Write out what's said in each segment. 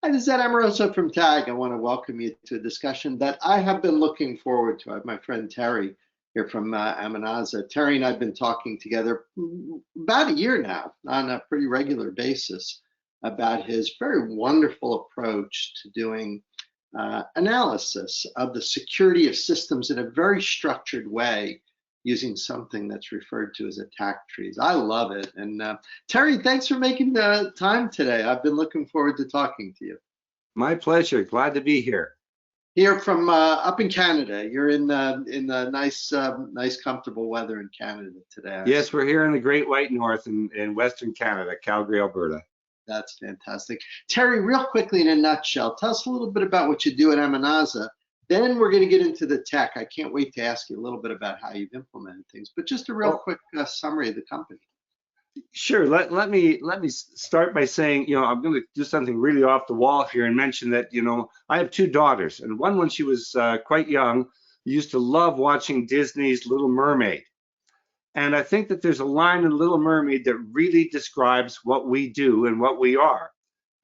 Hi, this is Ed Amoroso from TAG. I want to welcome you to a discussion that I have been looking forward to. I have my friend Terry here from Amenaza. Terry and I have been talking together about a year now on a pretty regular basis about his very wonderful approach to doing analysis of the security of systems in a very structured way using something that's referred to as attack trees. I love it. And Terry, thanks for making the time today. I've been looking forward to talking to you. My pleasure. Glad to be here. Here from up in Canada. You're in the nice, comfortable weather in Canada today. Yes, we're here in the Great White North in Western Canada, Calgary, Alberta. That's fantastic. Terry, real quickly in a nutshell, tell us a little bit about what you do at Amenaza. Then we're going to get into the tech. I can't wait to ask you a little bit about how you've implemented things, but just a real quick summary of the company. Sure. Let me start by saying, I'm going to do something really off the wall here and mention that, I have two daughters, and one when she was quite young used to love watching Disney's Little Mermaid. And I think that there's a line in Little Mermaid that really describes what we do and what we are.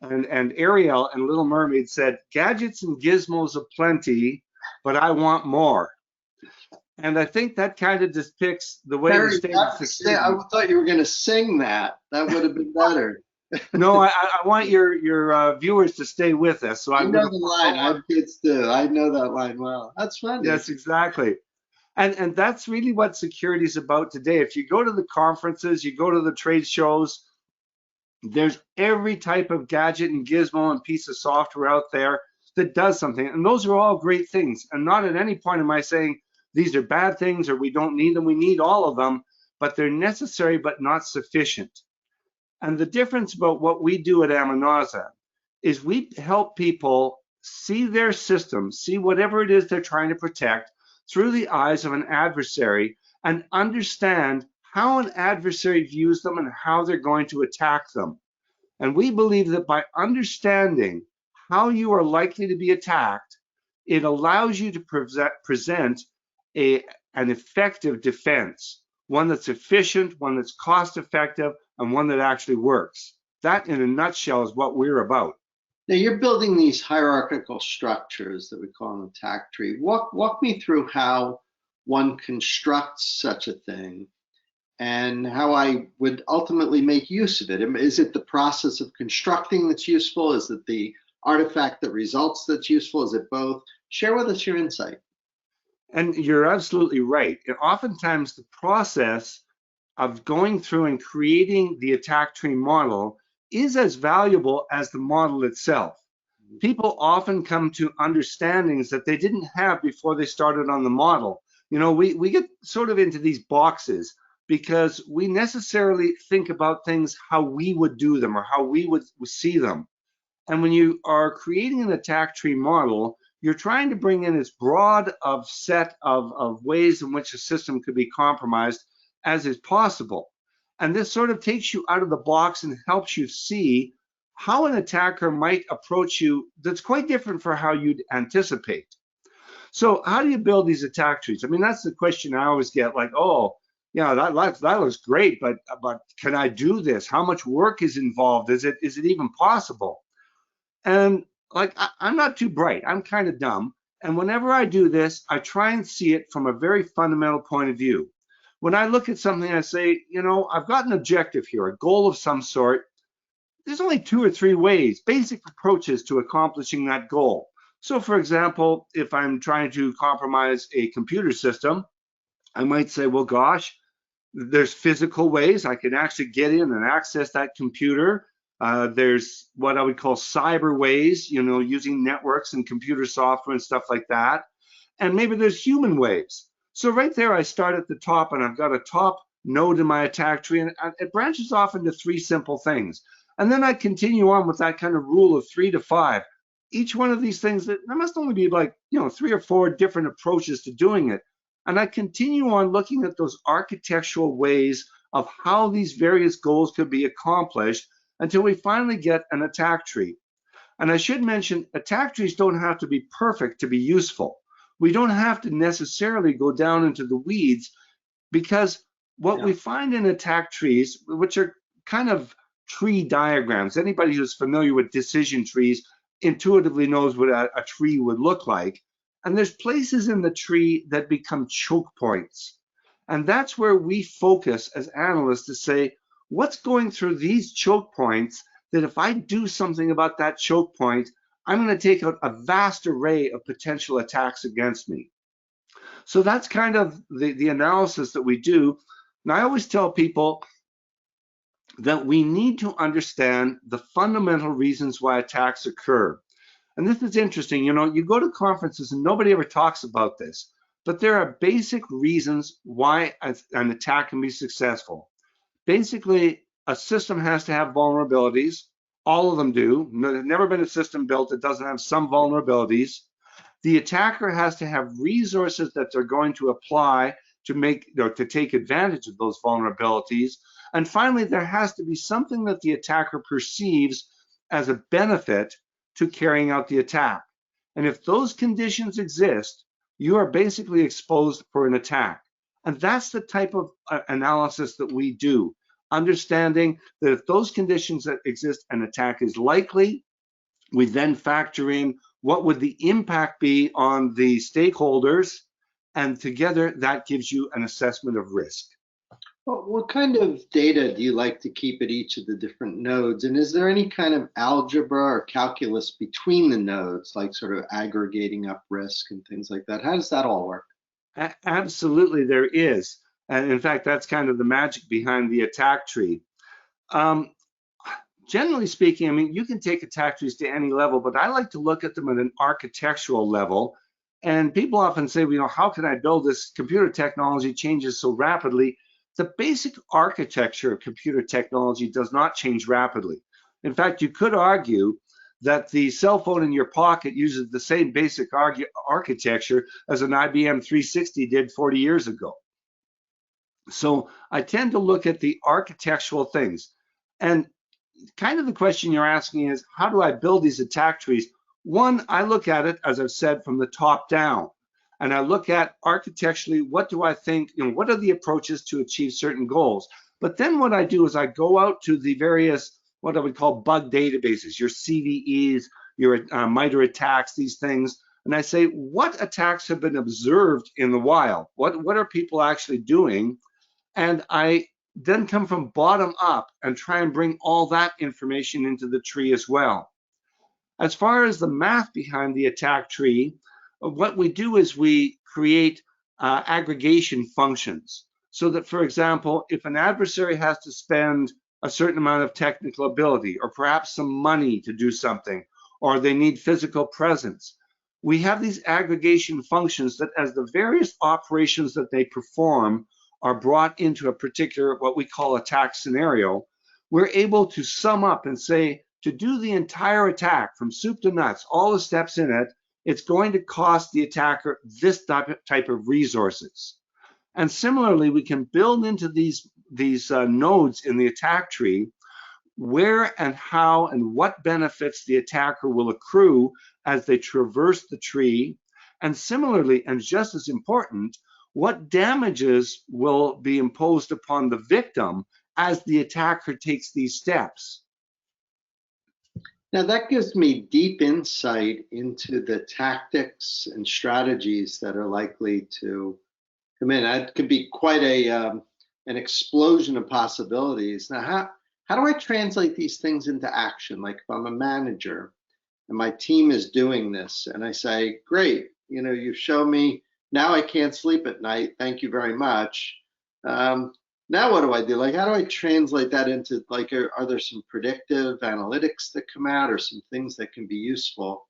And Ariel in Little Mermaid said, "Gadgets and gizmos aplenty, but I want more." And I think that kind of depicts the way Terry, the state of security. I thought you were going to sing that. That would have been better. No, I want your viewers to stay with us. So I know the line. I have kids too. I know that line well. That's funny. Yes, exactly. And that's really what security is about today. If you go to the conferences, you go to the trade shows, there's every type of gadget and gizmo and piece of software out there that does something. And those are all great things. And not at any point am I saying these are bad things or we don't need them. We need all of them, but they're necessary but not sufficient. And the difference about what we do at Amenaza is we help people see their system, see whatever it is they're trying to protect through the eyes of an adversary and understand how an adversary views them and how they're going to attack them. And we believe that by understanding how you are likely to be attacked, it allows you to present an effective defense, one that's efficient, one that's cost effective, and one that actually works. That, in a nutshell, is what we're about. Now, you're building these hierarchical structures that we call an attack tree. Walk me through how one constructs such a thing and how I would ultimately make use of it. Is it the process of constructing that's useful? Is it the artifact that results that's useful? Is it both? Share with us your insight. And you're absolutely right. And oftentimes the process of going through and creating the attack tree model is as valuable as the model itself. People often come to understandings that they didn't have before they started on the model. We get sort of into these boxes because we necessarily think about things how we would do them or how we would see them. And when you are creating an attack tree model, you're trying to bring in as broad of set of ways in which a system could be compromised as is possible. And this sort of takes you out of the box and helps you see how an attacker might approach you that's quite different from how you'd anticipate. So how do you build these attack trees? I mean, that's the question I always get, like, oh, yeah, that looks great, but can I do this? How much work is involved? Is it even possible? And like, I'm not too bright. I'm kind of dumb. And whenever I do this, I try and see it from a very fundamental point of view. When I look at something, I say, I've got an objective here, a goal of some sort. There's only 2 or 3 ways, basic approaches to accomplishing that goal. So for example, if I'm trying to compromise a computer system, I might say, well, gosh, there's physical ways I can actually get in and access that computer. There's what I would call cyber ways, using networks and computer software and stuff like that. And maybe there's human ways. So right there, I start at the top and I've got a top node in my attack tree, and it branches off into 3 simple things. And then I continue on with that kind of rule of 3 to 5. Each one of these things, there must only be like, 3 or 4 different approaches to doing it. And I continue on looking at those architectural ways of how these various goals could be accomplished until we finally get an attack tree. And I should mention, attack trees don't have to be perfect to be useful. We don't have to necessarily go down into the weeds, because what we find in attack trees, which are kind of tree diagrams, anybody who's familiar with decision trees intuitively knows what a tree would look like. And there's places in the tree that become choke points. And that's where we focus as analysts to say, what's going through these choke points that if I do something about that choke point, I'm going to take out a vast array of potential attacks against me. So that's kind of the analysis that we do. And I always tell people that we need to understand the fundamental reasons why attacks occur. And this is interesting. You know, you go to conferences and nobody ever talks about this, but there are basic reasons why an attack can be successful. Basically, a system has to have vulnerabilities. All of them do. There's never been a system built that doesn't have some vulnerabilities. The attacker has to have resources that they're going to apply to make or to take advantage of those vulnerabilities. And finally, there has to be something that the attacker perceives as a benefit to carrying out the attack. And if those conditions exist, you are basically exposed for an attack. And that's the type of analysis that we do, understanding that if those conditions that exist, an attack is likely. We then factor in what would the impact be on the stakeholders, and together that gives you an assessment of risk. Well, what kind of data do you like to keep at each of the different nodes? And is there any kind of algebra or calculus between the nodes, like sort of aggregating up risk and things like that? How does that all work? Absolutely, there is. And in fact, that's kind of the magic behind the attack tree. Generally speaking, I mean, you can take attack trees to any level, but I like to look at them at an architectural level. And people often say, you know, how can I build this? Computer technology changes so rapidly. The basic architecture of computer technology does not change rapidly. In fact, you could argue that the cell phone in your pocket uses the same basic architecture as an IBM 360 did 40 years ago. So I tend to look at the architectural things. And kind of the question you're asking is, how do I build these attack trees? One, I look at it, as I've said, from the top down. And I look at architecturally, what do I think, you know, what are the approaches to achieve certain goals? But then what I do is I go out to the various, what I would call bug databases, your CVEs, your MITRE attacks, these things. And I say, what attacks have been observed in the wild? What are people actually doing? And I then come from bottom up and try and bring all that information into the tree as well. As far as the math behind the attack tree, what we do is we create aggregation functions so that, for example, if an adversary has to spend a certain amount of technical ability or perhaps some money to do something, or they need physical presence, we have these aggregation functions that as the various operations that they perform are brought into a particular, what we call attack scenario, we're able to sum up and say, to do the entire attack from soup to nuts, all the steps in it, it's going to cost the attacker this type of resources. And similarly, we can build into these nodes in the attack tree where and how and what benefits the attacker will accrue as they traverse the tree. And similarly, and just as important, what damages will be imposed upon the victim as the attacker takes these steps. Now that gives me deep insight into the tactics and strategies that are likely to come in. That could be quite an explosion of possibilities. Now, how do I translate these things into action? Like if I'm a manager and my team is doing this and I say, great, you know, you've shown me, now I can't sleep at night. Thank you very much. Now what do I do? Like, how do I translate that into, like, are there some predictive analytics that come out or some things that can be useful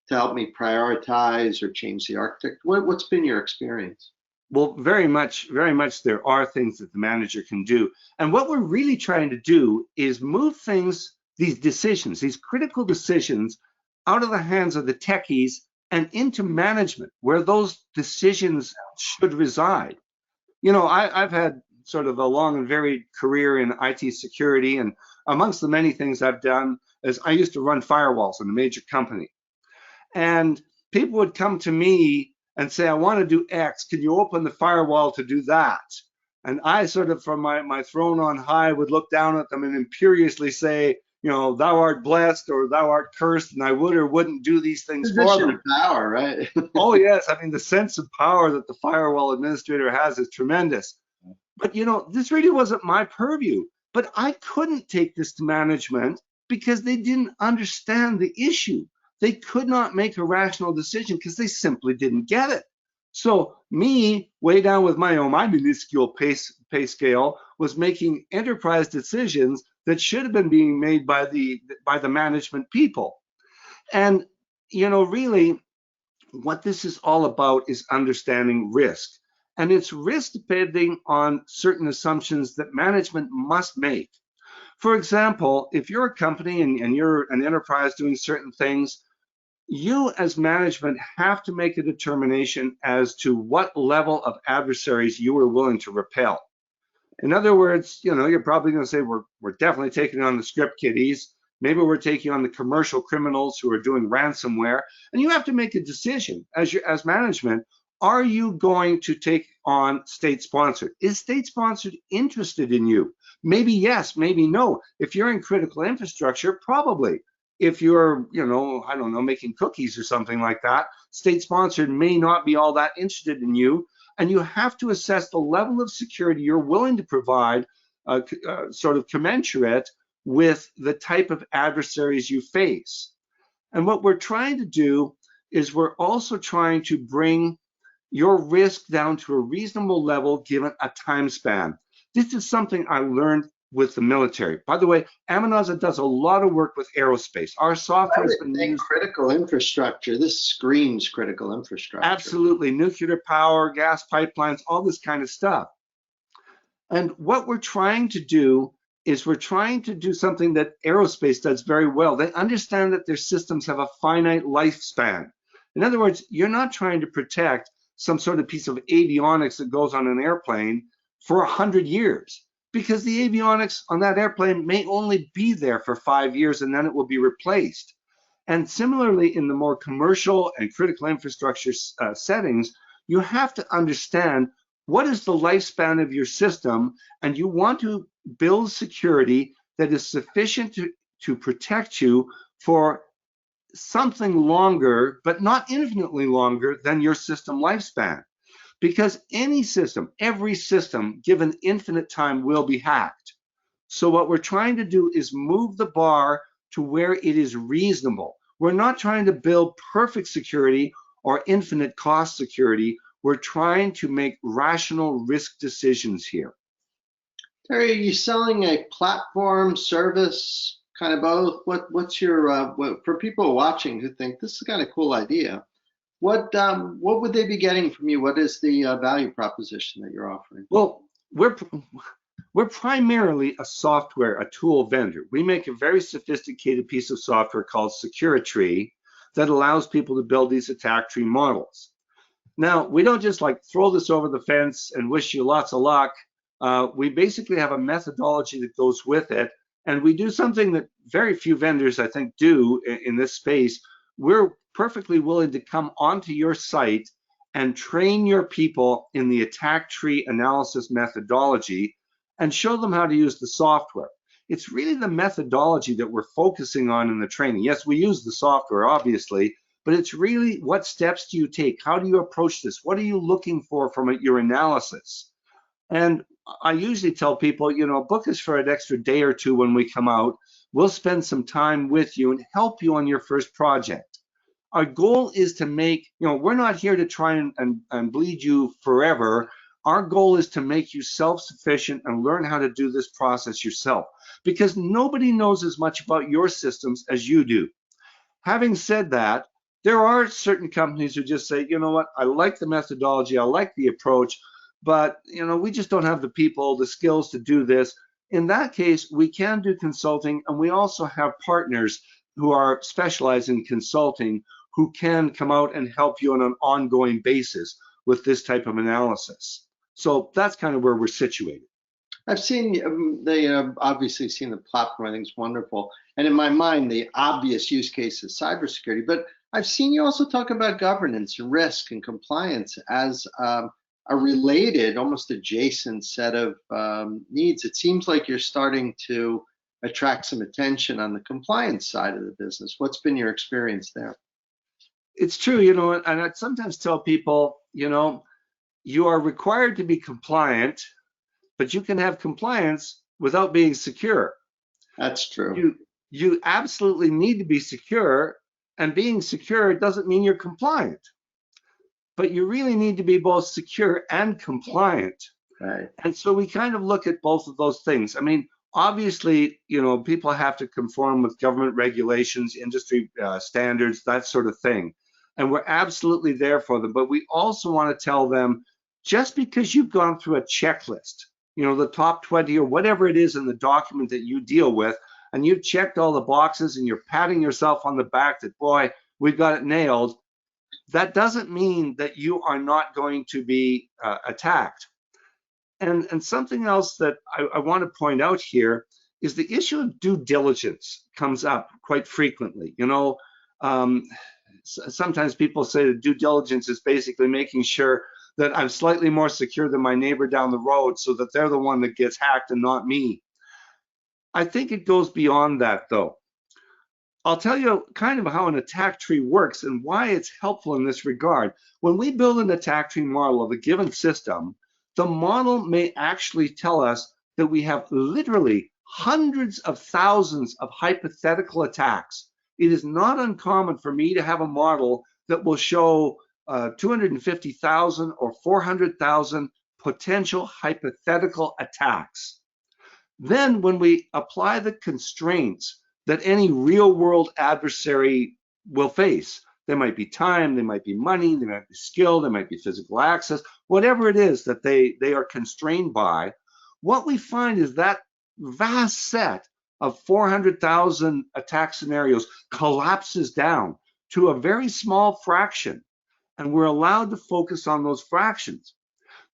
to help me prioritize or change the architecture? What's been your experience? Well, very much there are things that the manager can do. And what we're really trying to do is move things, these decisions, these critical decisions out of the hands of the techies and into management where those decisions should reside. You know, I've had sort of a long and varied career in IT security, and amongst the many things I've done is I used to run firewalls in a major company. And people would come to me and say, I want to do X, can you open the firewall to do that? And I sort of, from my throne on high, would look down at them and imperiously say, thou art blessed or thou art cursed, and I would or wouldn't do these things for Position them. of power, right? Oh yes, I mean the sense of power that the firewall administrator has is tremendous. But this really wasn't my purview. But I couldn't take this to management because they didn't understand the issue. They could not make a rational decision because they simply didn't get it. So me, way down with my minuscule pay scale, was making enterprise decisions that should have been being made by the management people. And really, what this is all about is understanding risk. And it's risk depending on certain assumptions that management must make. For example, if you're a company and you're an enterprise doing certain things, you as management have to make a determination as to what level of adversaries you are willing to repel. In other words, you're probably going to say, we're definitely taking on the script kiddies. Maybe we're taking on the commercial criminals who are doing ransomware. And you have to make a decision as management. Are you going to take on state-sponsored? Is state-sponsored interested in you? Maybe yes, maybe no. If you're in critical infrastructure, probably. If you're, I don't know, making cookies or something like that, state-sponsored may not be all that interested in you. And you have to assess the level of security you're willing to provide, sort of commensurate with the type of adversaries you face. And what we're trying to do is we're also trying to bring your risk down to a reasonable level given a time span. This is something I learned with the military. By the way, Amenaza does a lot of work with aerospace. Our software has been used. Critical infrastructure. This screams critical infrastructure. Absolutely. Nuclear power, gas pipelines, all this kind of stuff. And what we're trying to do is we're trying to do something that aerospace does very well. They understand that their systems have a finite lifespan. In other words, you're not trying to protect some sort of piece of avionics that goes on an airplane for 100 years, because the avionics on that airplane may only be there for 5 years and then it will be replaced. And similarly, in the more commercial and critical infrastructure settings, you have to understand what is the lifespan of your system, and you want to build security that is sufficient to protect you for something longer, but not infinitely longer than your system lifespan. Because any system, every system, given infinite time, will be hacked. So what we're trying to do is move the bar to where it is reasonable. We're not trying to build perfect security or infinite cost security. We're trying to make rational risk decisions here. Terry, are you selling a platform, service, kind of both? What's your for people watching who think this is kind of a cool idea? What would they be getting from you? What is the value proposition that you're offering? Well, we're primarily a software, a tool vendor. We make a very sophisticated piece of software called Securitree that allows people to build these attack tree models. Now, we don't just like throw this over the fence and wish you lots of luck. We basically have a methodology that goes with it, and we do something that very few vendors, I think, do in this space. We're perfectly willing to come onto your site and train your people in the attack tree analysis methodology and show them how to use the software. It's really the methodology that we're focusing on in the training. Yes, we use the software, obviously, but it's really what steps do you take? How do you approach this? What are you looking for from your analysis? And I usually tell people, book us for an extra day or two when we come out. We'll spend some time with you and help you on your first project. Our goal is to make, we're not here to try and bleed you forever. Our goal is to make you self-sufficient and learn how to do this process yourself, because nobody knows as much about your systems as you do. Having said that, there are certain companies who just say, you know what, I like the methodology, I like the approach, but we just don't have the people, the skills to do this. In that case, we can do consulting, and we also have partners who are specialized in consulting who can come out and help you on an ongoing basis with this type of analysis. So that's kind of where we're situated. I've seen, they obviously seen the platform. I think it's wonderful. And in my mind, the obvious use case is cybersecurity. But I've seen you also talk about governance and risk and compliance as a related, almost adjacent set of needs. It seems like you're starting to attract some attention on the compliance side of the business. What's been your experience there? It's true, and I sometimes tell people, you are required to be compliant, but you can have compliance without being secure. That's true. You absolutely need to be secure, and being secure doesn't mean you're compliant. But you really need to be both secure and compliant. Right. And so we kind of look at both of those things. I mean, obviously, people have to conform with government regulations, industry standards, that sort of thing. And we're absolutely there for them. But we also want to tell them, just because you've gone through a checklist, the top 20 or whatever it is in the document that you deal with, and you've checked all the boxes and you're patting yourself on the back that, boy, we've got it nailed, that doesn't mean that you are not going to be attacked. And something else that I want to point out here is the issue of due diligence comes up quite frequently. Sometimes people say that due diligence is basically making sure that I'm slightly more secure than my neighbor down the road so that they're the one that gets hacked and not me. I think it goes beyond that, though. I'll tell you kind of how an attack tree works and why it's helpful in this regard. When we build an attack tree model of a given system, the model may actually tell us that we have literally hundreds of thousands of hypothetical attacks. It is not uncommon for me to have a model that will show 250,000 or 400,000 potential hypothetical attacks. Then when we apply the constraints that any real world adversary will face, there might be time, there might be money, there might be skill, there might be physical access, whatever it is that they are constrained by, what we find is that vast set of 400,000 attack scenarios collapses down to a very small fraction, and we're allowed to focus on those fractions.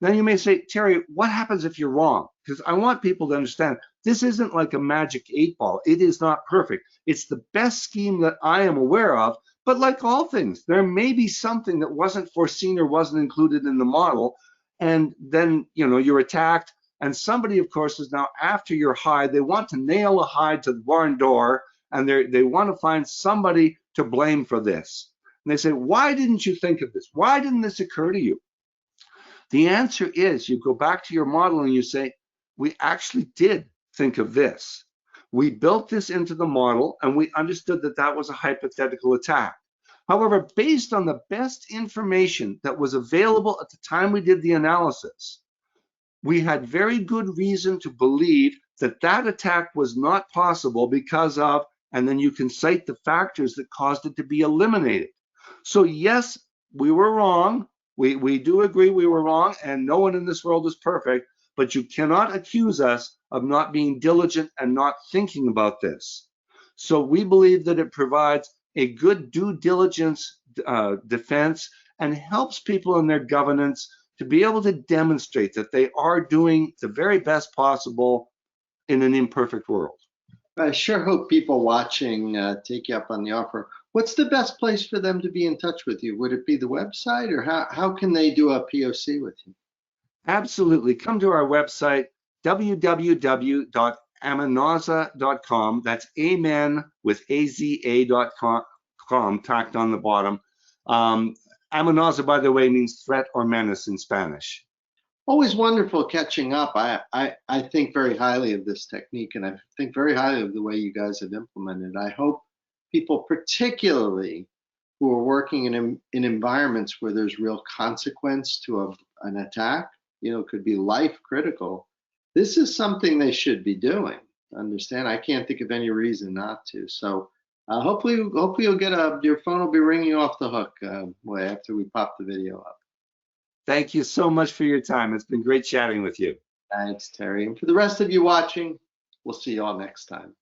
Then you may say, Terry, what happens if you're wrong? Because I want people to understand this isn't like a magic 8-ball. It is not perfect. It's the best scheme that I am aware of. But like all things, there may be something that wasn't foreseen or wasn't included in the model. And then, you're attacked. And somebody, of course, is now after your hide. They want to nail a hide to the barn door. And they want to find somebody to blame for this. And they say, why didn't you think of this? Why didn't this occur to you? The answer is you go back to your model and you say, we actually did think of this. We built this into the model and we understood that that was a hypothetical attack. However, based on the best information that was available at the time we did the analysis, we had very good reason to believe that that attack was not possible because of, and then you can cite the factors that caused it to be eliminated. So yes, we were wrong. We do agree we were wrong, and no one in this world is perfect, but you cannot accuse us of not being diligent and not thinking about this. So we believe that it provides a good due diligence defense and helps people in their governance to be able to demonstrate that they are doing the very best possible in an imperfect world. I sure hope people watching take you up on the offer. What's the best place for them to be in touch with you? Would it be the website, or how can they do a POC with you? Absolutely. Come to our website, www.amenaza.com. That's amen with AZA.com tacked on the bottom. Amenaza, by the way, means threat or menace in Spanish. Always wonderful catching up. I think very highly of this technique, and I think very highly of the way you guys have implemented it. I hope people, particularly who are working in environments where there's real consequence to an attack, could be life critical. This is something they should be doing. Understand? I can't think of any reason not to. So hopefully you'll get your phone will be ringing off the hook after we pop the video up. Thank you so much for your time. It's been great chatting with you. Thanks, Terry. And for the rest of you watching, we'll see you all next time.